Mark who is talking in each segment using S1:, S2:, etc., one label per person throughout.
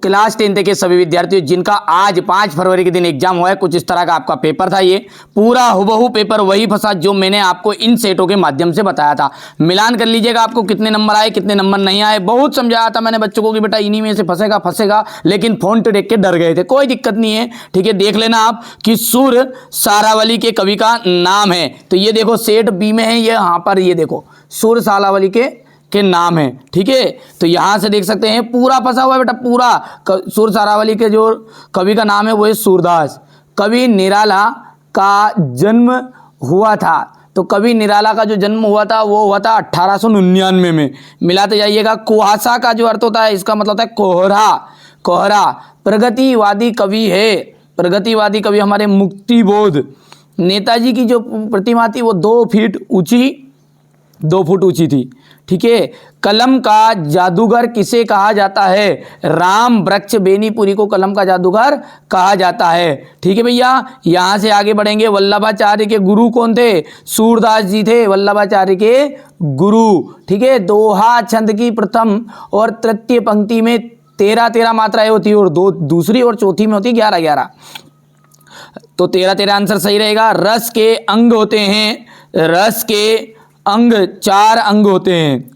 S1: Class 10 के सभी विद्यार्थियों जिनका आज 5 फरवरी के दिन एग्जाम हुआ है, कुछ इस तरह का आपका पेपर था। ये पूरा हुबहू पेपर वही फंसा जो मैंने आपको इन सेटों के माध्यम से बताया था। मिलान कर लीजिएगा आपको कितने नंबर आए कितने नंबर नहीं आए। बहुत समझाया था मैंने बच्चों को कि बेटा इन्हीं में से फंसेगा, लेकिन फ़ॉन्ट देख के डर गए थे। कोई दिक्कत नहीं है, ठीक है। देख लेना आप कि सुर सारावली के कवि का नाम है, तो ये देखो सेट बी में है, ये यहाँ पर ये देखो सुर सारावली के नाम है, ठीक है। तो यहाँ से देख सकते हैं पूरा फंसा हुआ है बेटा, पूरा सुर सारावली के जो कवि का नाम है वो है सूरदास। कवि निराला का जन्म हुआ था, तो कवि निराला का जो जन्म हुआ था वो हुआ था 1899 में। मिलाते जाइएगा। कुहासा का जो अर्थ होता है इसका मतलब होता है कोहरा। प्रगतिवादी कवि है, प्रगतिवादी कवि हमारे मुक्तिबोध। नेताजी की जो प्रतिमा थी वो 2 फुट ऊंची थी, ठीक है। कलम का जादूगर किसे कहा जाता है? राम वृक्ष बेनीपुरी को कलम का जादूगर कहा जाता है, ठीक है भैया। यहाँ से आगे बढ़ेंगे। वल्लभाचार्य के गुरु कौन थे? सूरदास जी थे वल्लभाचार्य के गुरु, ठीक है। दोहा छंद की प्रथम और तृतीय पंक्ति में 13 मात्राएं होती है और दूसरी और चौथी में होती है 11। तो 13 आंसर सही रहेगा। रस के अंग होते हैं, रस के अंग 4 अंग होते हैं,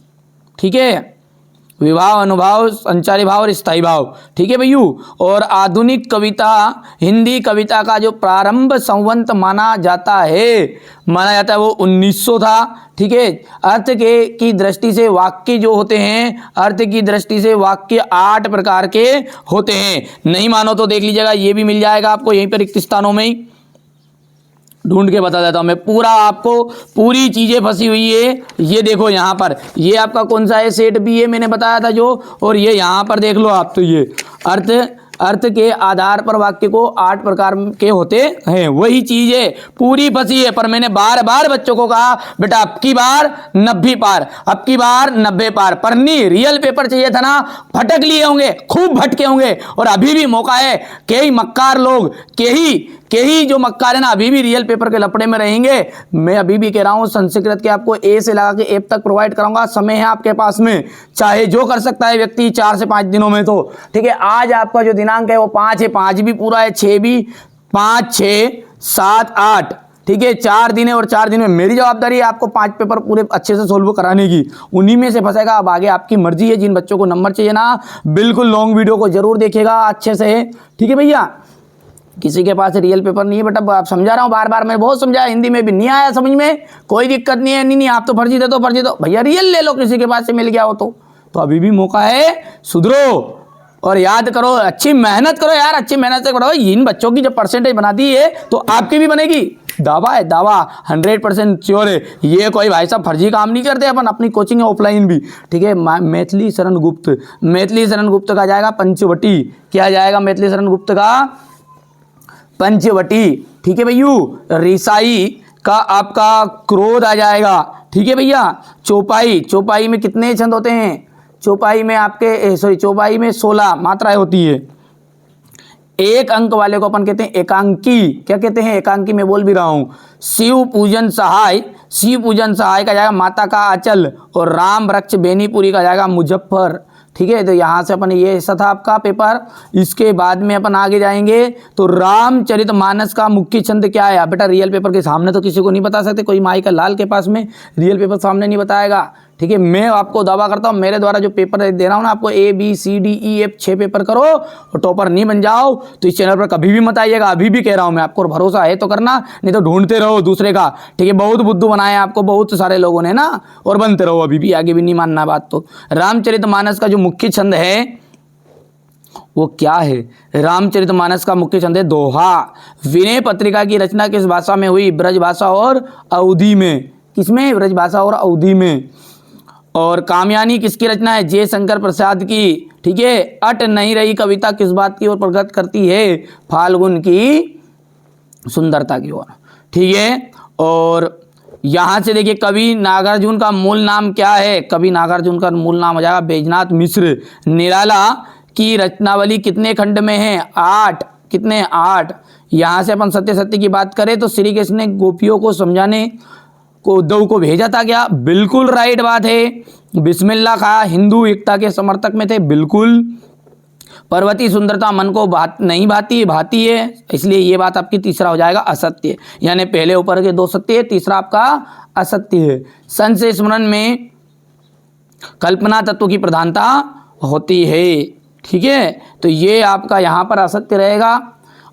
S1: ठीक है। विभाव, अनुभाव, संचारी भाव और स्थायी भाव, ठीक है भैयू। और आधुनिक कविता, हिंदी कविता का जो प्रारंभ संवत माना जाता है वो 1900 था, ठीक है। अर्थ की दृष्टि से वाक्य जो होते हैं, अर्थ की दृष्टि से वाक्य 8 प्रकार के होते हैं। नहीं मानो तो देख लीजिएगा, ये भी मिल जाएगा आपको यहीं पर रिक्त स्थानों में ही ढूंढ के बता देता हूं मैं। पूरा आपको पूरी चीजें फंसी हुई है। ये देखो यहाँ पर, ये आपका कौन सा है? सेट बी है, मैंने बताया था जो। और ये यहाँ पर देख लो आप, तो ये अर्थ के आधार पर वाक्य को 8 प्रकार के होते हैं, वही चीज है पूरी फंसी है। पर मैंने बार बार बच्चों को कहा बेटा अब की बार 90 पार, अब की बार 90 पार। पर नहीं, रियल पेपर चाहिए था ना, भटक लिए होंगे, खूब भटके होंगे। और अभी भी मौका है, कई मक्कार लोग, के ही जो मक्कार है ना, अभी भी रियल पेपर के लपड़े में रहेंगे। मैं अभी भी कह रहा हूं संस्कृत के आपको ए से लगा के एप तक प्रोवाइड कराऊंगा। समय है आपके पास में, चाहे जो कर सकता है व्यक्ति 4 से 5 दिनों में, तो ठीक है। आज आपका जो दिनांक है वो 5 है, 5 भी पूरा है, 6 भी, 5, 6, 7, 8, ठीक है। 4 दिन है और 4 दिन में मेरी जवाबदारी है आपको 5 पेपर पूरे अच्छे से सोल्व कराने की। उन्हीं में से फंसेगा। अब आगे आपकी मर्जी है। जिन बच्चों को नंबर चाहिए ना, बिल्कुल लॉन्ग वीडियो को जरूर देखिएगा अच्छे से, ठीक है भैया। किसी के पास रियल पेपर नहीं है बेटा, आप समझा रहा हूँ बार बार, मैं बहुत समझाया, हिंदी में भी नहीं आया समझ में, कोई दिक्कत नहीं है। नहीं आप तो फर्जी दे दो, फर्जी दो भैया, रियल ले लो, किसी के पास से मिल गया हो तो अभी भी मौका है, सुधरो और याद करो, अच्छी मेहनत करो यार, अच्छी मेहनत से करो। इन बच्चों की जब परसेंटेज बना दी है तो आपकी भी बनेगी। दावा है, दावा 100% श्योर है। ये कोई भाई साहब फर्जी काम नहीं करते अपन, अपनी कोचिंग है ऑफलाइन भी, ठीक है। मैथिली शरण गुप्त का जाएगा पंचवटी। क्या जाएगा मैथिली शरण गुप्त का? पंचवटी, ठीक है भैयू। रिसाई का आपका क्रोध आ जाएगा, ठीक है भैया। चौपाई में कितने छंद होते हैं? चौपाई में 16 मात्राएं होती है। 1 अंक वाले को अपन कहते हैं एकांकी। क्या कहते हैं? एकांकी। मैं बोल भी रहा हूं। शिव पूजन सहाय का जाएगा माता का आंचल। और राम वृक्ष बेनीपुरी का जाएगा मुजफ्फर, ठीक है। तो यहाँ से अपन, ये ऐसा था आपका पेपर। इसके बाद में अपन आगे जाएंगे तो रामचरितमानस का मुख्य छंद क्या है? बेटा रियल पेपर के सामने तो किसी को नहीं बता सकते, कोई माई का लाल के पास में रियल पेपर सामने नहीं बताएगा, ठीक है। मैं आपको दावा करता हूँ, मेरे द्वारा जो पेपर दे रहा हूँ ना आपको, ABCDEF 6 पेपर करो और टॉपर नहीं बन जाओ तो इस चैनल पर कभी भी मत आइएगा। अभी भी कह रहा हूँ मैं आपको, भरोसा है तो करना, नहीं तो ढूंढते रहो दूसरे का, ठीक है। बहुत बुद्धू बनाया आपको बहुत सारे लोगों ने ना, और बनते रहो अभी भी, आगे भी नहीं मानना बात। तो रामचरितमानस का जो मुख्य छंद है वो क्या है? रामचरितमानस का मुख्य छंद है दोहा। विनय पत्रिका की रचना किस भाषा में हुई? ब्रजभाषा और अवधी में। किसमें? ब्रजभाषा और अवधी में। और कामयानी किसकी रचना है? जयशंकर प्रसाद की, ठीक है। अट नहीं रही कविता किस बात की ओर प्रगट करती है? फाल्गुन की सुंदरता की ओर, ठीक है। और यहाँ से देखिए कवि नागार्जुन का मूल नाम क्या है? कवि नागार्जुन का मूल नाम हो जाएगा बैजनाथ मिश्र। निराला की रचनावली कितने खंड में है? 8। कितने? 8। यहाँ से अपन सत्य की बात करें तो श्री कृष्ण ने गोपियों को समझाने को उद्धव को भेजा था क्या? बिल्कुल राइट बात है। बिस्मिल्लाह खां हिंदू एकता के समर्थक में थे, बिल्कुल। पर्वती सुंदरता मन को नहीं भाती है, इसलिए ये बात आपकी तीसरा हो जाएगा असत्य, यानी पहले ऊपर के 2 सत्य है, तीसरा आपका असत्य है। संशय स्मरण में कल्पना तत्व की प्रधानता होती है, ठीक है, तो ये आपका यहाँ पर असत्य रहेगा।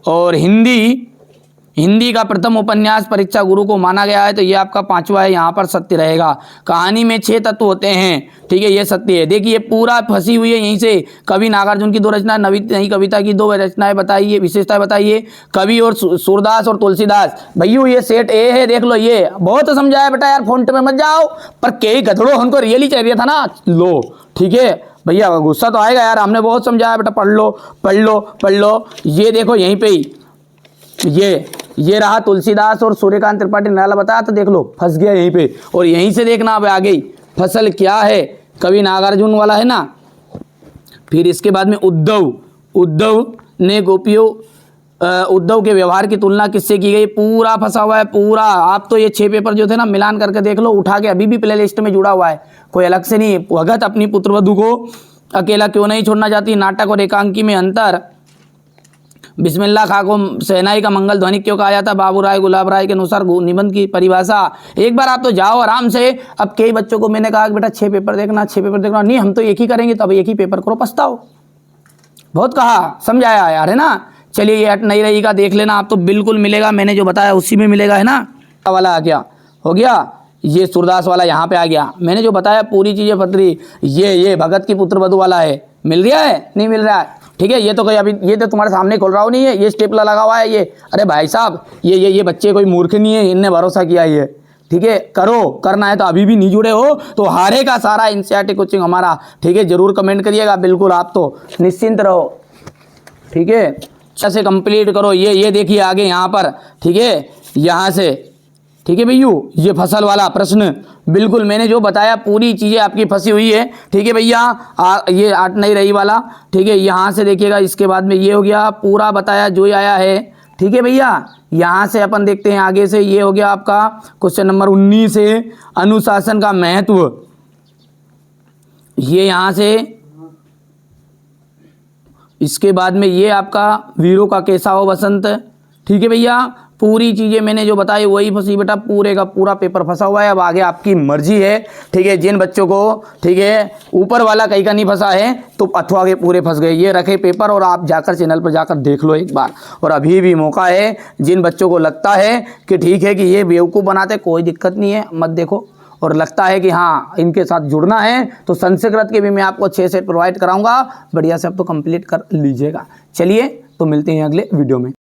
S1: और हिंदी का प्रथम उपन्यास परीक्षा गुरु को माना गया है, तो ये आपका 5वां है, यहाँ पर सत्य रहेगा। कहानी में 6 तत्व होते हैं, ठीक है, ये सत्य है। देखिए पूरा फंसी हुई है यहीं से। कवि नागार्जुन की 2 रचना, नई कविता की 2 रचनाएं बताइए, विशेषताएं बताइए। कवि और सूरदास और तुलसीदास, भैया ये सेट ए है, देख लो, ये बहुत समझाया बेटा यार, फोन में मत जाओ, पर कई गधड़ो हमको रियली चाहिए था ना, लो, ठीक है भैया, गुस्सा तो आएगा यार, हमने बहुत समझाया बेटा, पढ़ लो। ये देखो यहीं पे ही ये रहा तुलसीदास और सूर्यकांत त्रिपाठी निराला बताया, तो देख लो फंस गया यहीं पे। और यहीं से देखना अब आ गई फसल क्या है, कवि नागार्जुन वाला है ना। फिर इसके बाद में उद्धव ने गोपियों, उद्धव के व्यवहार की तुलना किससे की गई, पूरा फंसा हुआ है पूरा। आप तो ये 6 पेपर जो थे ना मिलान करके देख लो, उठा के अभी भी प्ले लिस्ट में जुड़ा हुआ है, कोई अलग से नहीं। भगत अपनी पुत्रवधू को अकेला क्यों नहीं छोड़ना चाहती, नाटक और एकांकी में अंतर, बिस्मिल्लाह खां को शहनाई का मंगल ध्वनि क्यों कहा जाता, बाबू राय गुलाब राय के अनुसार निबंध की परिभाषा। एक बार आप तो जाओ आराम से। अब कई बच्चों को मैंने कहा कि बेटा 6 पेपर देखना, नहीं हम तो एक ही करेंगे, तो अब एक ही पेपर करो, पछताओ। बहुत कहा, समझाया यार, है ना। चलिए ये नहीं रहेगा, देख लेना आप, तो बिल्कुल मिलेगा, मैंने जो बताया उसी में मिलेगा, है ना। वाला आ गया, हो गया, ये सूरदास वाला यहाँ पे आ गया, मैंने जो बताया पूरी चीज़ें पतरी। ये भगत की पुत्रवधू वाला है, मिल रहा है नहीं मिल रहा है, ठीक है। ये तो कोई अभी ये तो तुम्हारे सामने खोल रहा हूँ नहीं है, ये स्टेपलर लगा हुआ है ये। अरे भाई साहब, ये बच्चे कोई मूर्ख नहीं है, इनने भरोसा किया ये, ठीक है। करना है तो अभी भी नहीं जुड़े हो तो हारेगा सारा एनसीईआरटी कोचिंग हमारा, ठीक है। जरूर कमेंट करिएगा, बिल्कुल आप तो निश्चिंत रहो, ठीक है। अच्छा से कंप्लीट करो। ये देखिए आगे यहाँ पर, ठीक है, यहाँ से, ठीक है भैया। ये फसल वाला प्रश्न बिल्कुल मैंने जो बताया पूरी चीज़ें आपकी फंसी हुई है, ठीक है भैया। ये 8 नहीं रही वाला, ठीक है। यहाँ से देखिएगा, इसके बाद में ये हो गया, पूरा बताया जो आया है, ठीक है भैया। यहाँ से अपन देखते हैं आगे से, ये हो गया आपका क्वेश्चन नंबर 19 है, अनुशासन का महत्व। ये यहाँ से, इसके बाद में ये आपका वीरों का कैसा हो बसंत, ठीक है भैया। पूरी चीज़ें मैंने जो बताई वही फंसी बेटा, पूरे का पूरा पेपर फंसा हुआ है। अब आगे आपकी मर्जी है, ठीक है। जिन बच्चों को, ठीक है, ऊपर वाला कहीं का नहीं फंसा है तो अथवा के पूरे फंस गए। ये रखे पेपर और आप जाकर चैनल पर जाकर देख लो एक बार। और अभी भी मौका है, जिन बच्चों को लगता है कि ठीक है कि ये बेवकूफ़ बनाते, कोई दिक्कत नहीं है, मत देखो। और लगता है कि हाँ इनके साथ जुड़ना है तो संस्कृत के भी मैं आपको 6 सेट प्रोवाइड कराऊंगा, बढ़िया से आप तो कंप्लीट कर लीजिएगा। चलिए तो मिलते हैं अगले वीडियो में।